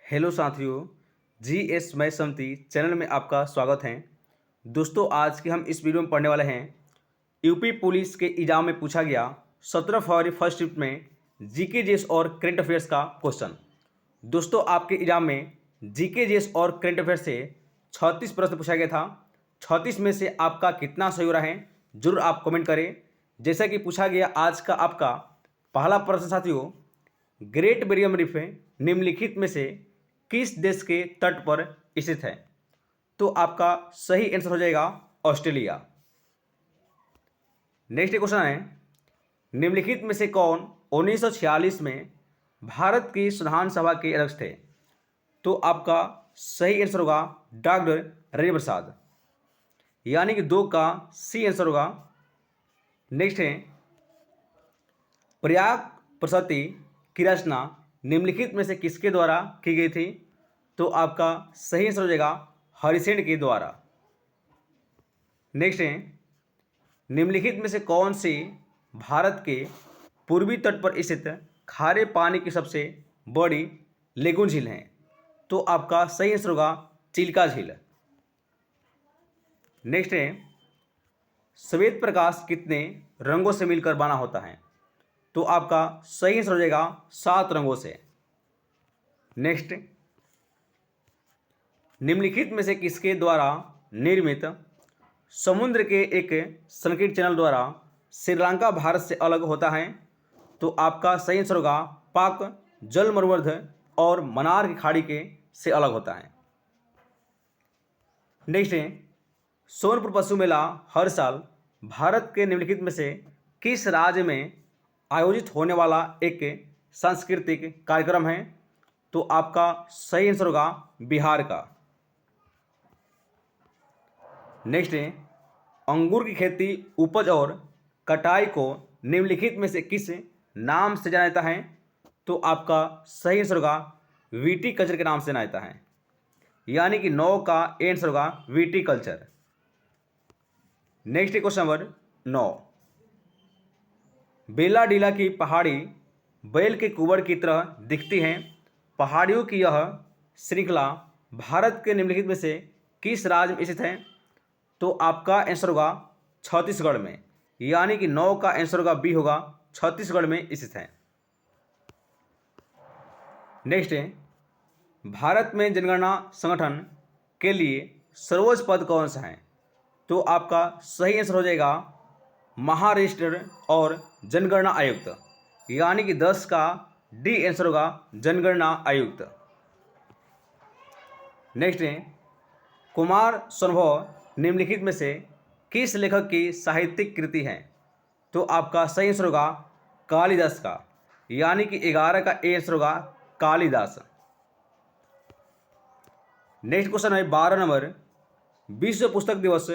Hello साथियों, G S मय समिति channel में आपका स्वागत है। दोस्तों, आज के हम इस वीडियो में पढ़ने वाले हैं यूपी पुलिस के एग्जाम में पूछा गया 17 फरवरी फर्स्ट शिफ्ट में जीके जीएस और करंट अफेयर्स का क्वेश्चन। दोस्तों, आपके एग्जाम में जीके जीएस और करंट अफेयर्स से 36 प्रश्न पूछा गया था। 36 में से आपका कितना सही हो रहा है जरूर आप कमेंट करें। जैसा कि पूछा गया आज का आपका पहला प्रश्न साथियों, ग्रेट बैरियर रीफ निम्नलिखित में से किस देश के तट पर स्थित है? तो आपका सही आंसर हो जाएगा ऑस्ट्रेलिया। नेक्स्ट क्वेश्चन है, निम्नलिखित में से कौन 1946 में भारत की संविधान सभा के अध्यक्ष थे? तो आपका सही आंसर होगा डॉक्टर राजेंद्र प्रसाद, यानी कि 2 का सी आंसर होगा। नेक्स्ट है, प्रयाग प्रशस्ति की रचना निम्नलिखित में से किसके द्वारा की गई थी? तो आपका सही आंसर हो जाएगा हरिसेन के द्वारा। नेक्स्ट है, निम्नलिखित में से कौन सी भारत के पूर्वी तट पर स्थित खारे पानी की सबसे बड़ी लेगून झील है? तो आपका सही आंसर होगा चिल्का झील। नेक्स्ट है, श्वेत प्रकाश कितने रंगों से मिलकर बना होता है? तो आपका सही आंसर हो जाएगा 7 रंगों से। नेक्स्ट, निम्नलिखित में से किसके द्वारा निर्मित समुद्र के एक संकीर्ण चैनल द्वारा श्रीलंका भारत से अलग होता है? तो आपका सही आंसर होगा पाक जल मरुवर्ध और मन्नार की खाड़ी के से अलग होता है। नेक्स्ट है, सोनपुर पशु मेला हर साल भारत के निम्नलिखित में से किस राज्य में आयोजित होने वाला एक सांस्कृतिक कार्यक्रम है? तो आपका सही आंसर होगा बिहार का। नेक्स्ट है, अंगूर की खेती, उपज और कटाई को निम्नलिखित में से किस नाम से जाना जाता है? तो आपका सही आंसर होगा वीटी कल्चर के नाम से जाना जाता है, यानी कि 9 का आंसर होगा VT culture. Next question number 9, बेला डीला की पहाड़ी बैल के कुबर की तरह दिखती हैं। पहाड़ियों की यह श्रृंखला भारत के निम्नलिखित में से किस राज्य में स्थित है? तो आपका आंसर होगा छत्तीसगढ़ में, यानी कि 9 का आंसर होगा बी होगा, छत्तीसगढ़ में स्थित है। नेक्स्ट है, भारत में जनगणना संगठन के लिए सर्वोच्च पद कौन सा है? तो आपका सही आंसर हो जाएगा महाराष्ट्र और जनगणना आयुक्त, यानी कि 10 का डी आंसर होगा जनगणना आयुक्त। नेक्स्ट है, कुमार संभव निम्नलिखित में से किस लेखक की साहित्यिक कृति है? तो आपका सही आंसर होगा कालिदास का, यानी कि 11 का ए आंसर होगा कालिदास। नेक्स्ट क्वेश्चन है 12 नंबर, विश्व पुस्तक दिवस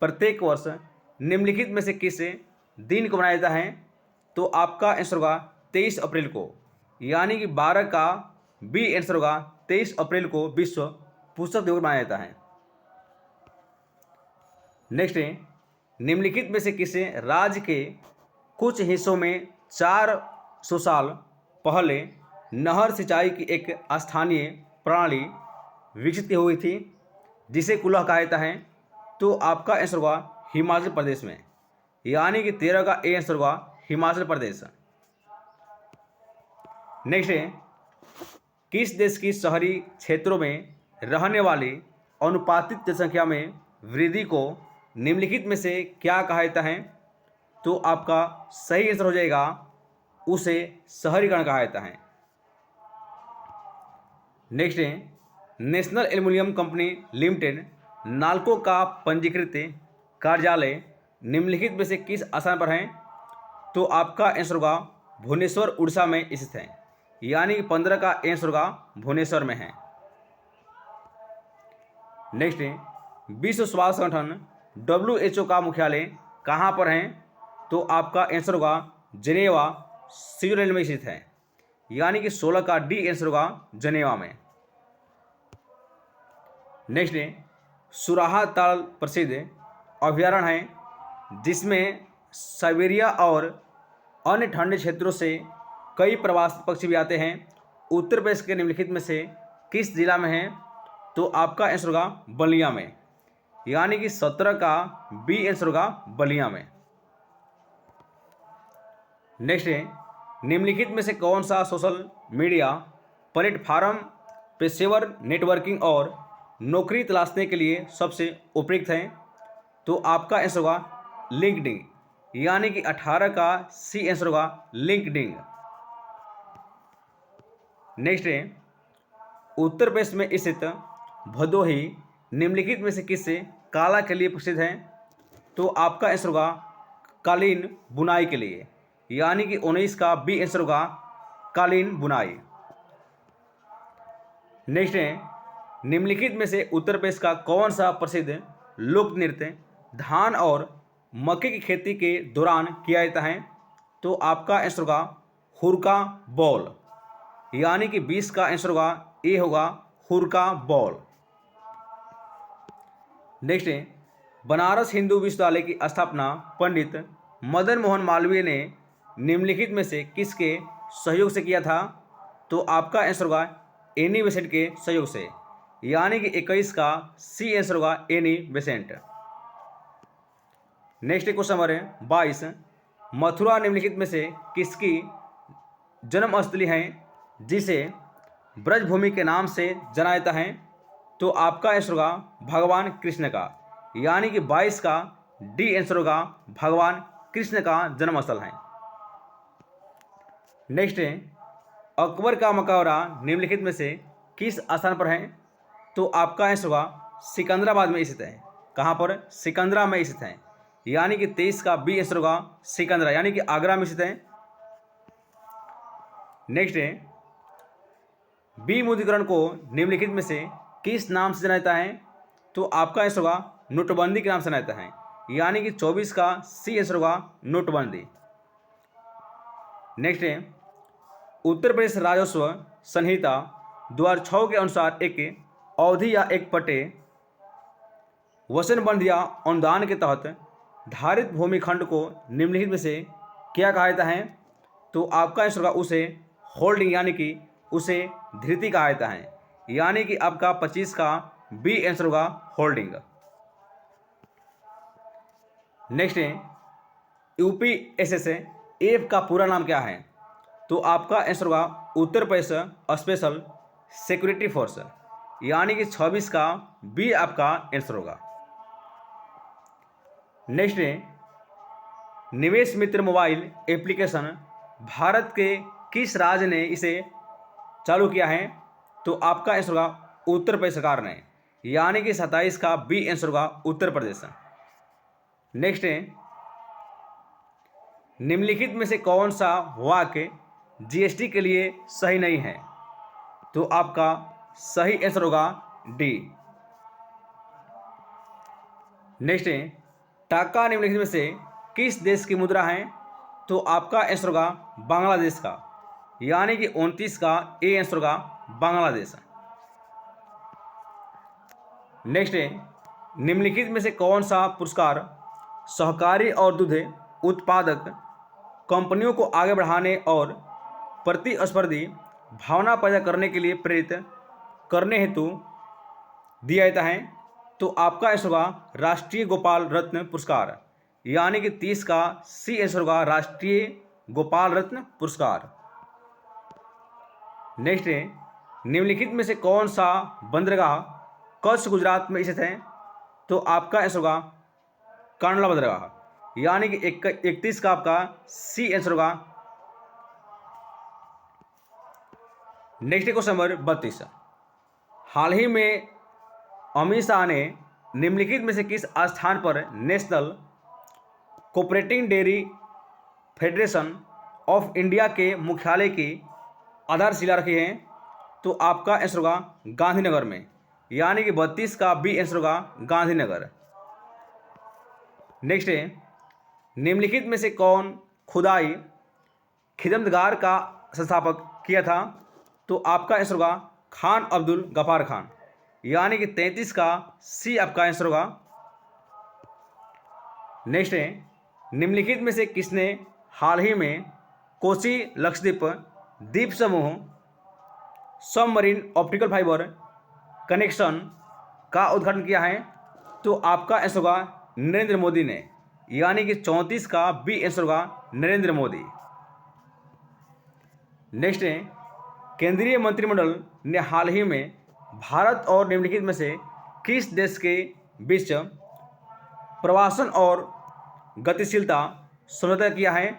प्रत्येक वर्ष निम्नलिखित में से किस दिन को मनाया जाता है? तो आपका आंसर होगा 23 अप्रैल को, यानी कि 12 का बी आंसर होगा 23 अप्रैल को विश्व पुस्तक दिवस मनाया जाता है। नेक्स्ट है, निम्नलिखित में से किसे राज्य के कुछ हिस्सों में 400 साल पहले नहर सिंचाई की एक स्थानीय प्रणाली विकसित हुई थी जिसे कुल्लह कहा जाता है? तो आपका आंसर होगा हिमाचल प्रदेश में, यानी कि 13 का ए आंसर होगा हिमाचल प्रदेश। नेक्स्ट है, किस देश की शहरी क्षेत्रों में रहने वाली अनुपातिक जनसंख्या में वृद्धि को निम्नलिखित में से क्या कहा जाता है? तो आपका सही आंसर हो जाएगा उसे शहरीकरण कहा जाता है। नेक्स्ट है, national aluminium company limited NALCO का पंजीकृत कार्यालय निम्नलिखित में से किस स्थान पर है? तो आपका आंसर होगा भुवनेश्वर उड़ीसा में स्थित है, यानी कि 15 का आंसर होगा भुवनेश्वर में है। नेक्स्ट है, विश्व स्वास्थ्य संगठन WHO का मुख्यालय कहाँ पर है? तो आपका आंसर होगा जनेवा स्विट्जरलैंड में स्थित है, यानी कि 16 का डी आंसर होगा जनेवा में। नेक्स्ट है, सुराहा ताल प्रसिद्ध अभयारण्य है जिसमें साइबेरिया और अन्य ठंडे क्षेत्रों से कई प्रवासी पक्षी भी आते हैं। उत्तर प्रदेश के निम्नलिखित में से किस जिला में है? तो आपका आंसर होगा बलिया में, यानी कि 17 का बी आंसर होगा बलिया में। नेक्स्ट है, निम्नलिखित में से कौन सा सोशल मीडिया प्लेटफॉर्म पेशेवर नेटवर्किंग और नौकरी तलाशने के लिए सबसे उपयुक्त है? तो आपका आंसर होगा लिंक्डइन, यानी कि 18 का सी आंसर होगा लिंक्डइन। नेक्स्ट है, उत्तर प्रदेश में स्थित भदोही निम्नलिखित में से किससे काला के लिए प्रसिद्ध है? तो आपका आंसर होगा कालीन बुनाई के लिए, यानी कि 19 का बी आंसर होगा कालीन बुनाई। नेक्स्ट है, निम्नलिखित में से उत्तर प्रदेश का कौन सा प्रसिद्ध लोक नृत्य धान और मक्के की खेती के दौरान किया जाता है? तो आपका आंसर होगा हुरका बॉल, यानी कि 20 का आंसर होगा ए होगा हुरका बॉल। नेक्स्ट है, बनारस हिंदू विश्वविद्यालय की स्थापना पंडित मदन मोहन मालवीय ने निम्नलिखित में से किसके सहयोग से किया था? तो आपका आंसर होगा एनी बेसेंट के सहयोग से, यानी कि 21 का सी आंसर होगा Annie Besant. Next question number 22, Mathura निम्नलिखित में से किसकी जन्मस्थली है जिसे ब्रजभूमि के नाम से जाना जाता है? तो आपका आंसर होगा भगवान कृष्ण का, यानी कि 22 का डी आंसर होगा भगवान कृष्ण का जन्मस्थल है। नेक्स्ट है, अकबर का मकबरा निम्नलिखित में से किस स्थान पर है? तो आपका आंसर होगा सिकंदराबाद में स्थित है। कहाँ पर? सिकंदरा में स्थित है, यानी कि 23 का बी आंसर होगा सिकंदरा, यानी कि आगरा में स्थित है। नेक्स्ट है, विमुद्रीकरण को निम्नलिखित में से किस नाम से जाना जाता है? तो आपका आंसर होगा नोटबंदी के नाम से जाना जाता है, यानी कि 24 का सी आंसर होगा नोटबंदी। नेक्स्ट है, उत्तर प्रदेश राजस्व संहिता 2006 के अनुसार एक अवधि या एक पट्टे वचनबंध या अनुदान के तहत धारित भूमिखंड को निम्नलिखित में से क्या कहा जाता है? तो आपका आंसर होगा उसे होल्डिंग, यानी कि उसे धृति कहा जाता है, यानी कि आपका 25 का बी आंसर होगा होल्डिंग। नेक्स्ट है, यूपीएसएसएफ का पूरा नाम क्या है? तो आपका आंसर होगा Uttar Pradesh special security force, यानी कि 26 का बी आपका आंसर होगा। नेक्स्ट है, निवेश मित्र मोबाइल एप्लीकेशन भारत के किस राज्य ने इसे चालू किया है? तो आपका आंसर होगा उत्तर प्रदेश सरकार ने, यानी कि 27 का बी आंसर होगा उत्तर प्रदेश। नेक्स्ट है, निम्नलिखित में से कौन सा वाक्य जीएसटी के लिए सही नहीं है? तो आपका सही आंसर होगा डी। नेक्स्ट है, टाका निम्नलिखित में से किस देश की मुद्रा है? तो आपका आंसर होगा बांग्लादेश का, यानी कि 29 का ए आंसर होगा बांग्लादेश। नेक्स्ट है, निम्नलिखित में से कौन सा पुरस्कार सहकारी और दूध उत्पादक कंपनियों को आगे बढ़ाने और प्रतिस्पर्धी भावना पैदा करने के लिए प्रेरित करने हेतु दिया जाता है? तो आपका आंसर होगा राष्ट्रीय गोपाल रत्न पुरस्कार, यानी कि 30 का सी आंसर होगा राष्ट्रीय गोपाल रत्न पुरस्कार। नेक्स्ट है, निम्नलिखित में से कौन सा बंदरगाह कच्छ गुजरात में स्थित है? तो आपका आंसर होगा कांडला बंदरगाह, यानी कि 31 का आपका सी आंसर होगा। नेक्स्ट क्वेश्चन नंबर 32, हाल ही में अमित शाह ने निम्नलिखित में से किस स्थान पर national cooperative dairy federation of India के मुख्यालय की आधारशिला रखी है? तो आपका आंसर होगा गांधीनगर में, यानी कि 32 का बी आंसर होगा गांधीनगर। नेक्स्ट है, निम्नलिखित में से कौन खुदाई खिदमतगार का संस्थापक किया था? तो आपका आंसर होगा खान अब्दुल गफ्फार खान, यानी कि 33 का सी आपका आंसर होगा। नेक्स्ट है, निम्नलिखित में से किसने हाल ही में कोसी लक्षद्वीप द्वीप समूह सबमरीन ऑप्टिकल फाइबर कनेक्शन का उद्घाटन किया है? तो आपका आंसर होगा नरेंद्र मोदी ने, यानी कि 34 का बी आंसर होगा नरेंद्र मोदी। नेक्स्ट है, केंद्रीय मंत्रिमंडल ने हाल ही में भारत और निम्नलिखित में से किस देश के बीच प्रवासन और गतिशीलता समझौता किया है?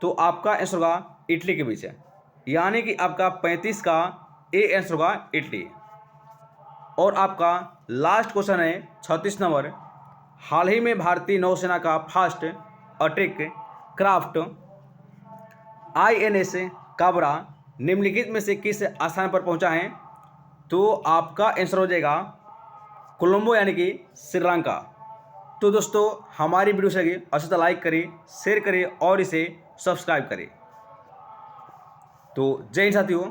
तो आपका आंसर होगा इटली के बीच है, यानी कि आपका 35 का ए आंसर होगा इटली। और आपका लास्ट क्वेश्चन है 36 नंबर, हाल ही में भारतीय नौसेना का fast attack craft INS Kabra निम्नलिखित में से किस स्थान पर पहुंचा है? तो आपका आंसर हो जाएगा कोलंबो, यानी कि श्रीलंका। तो दोस्तों, हमारी वीडियो से लगी अच्छी तो लाइक करें, शेयर करें और इसे सब्सक्राइब करें। तो जय हिंद साथियों।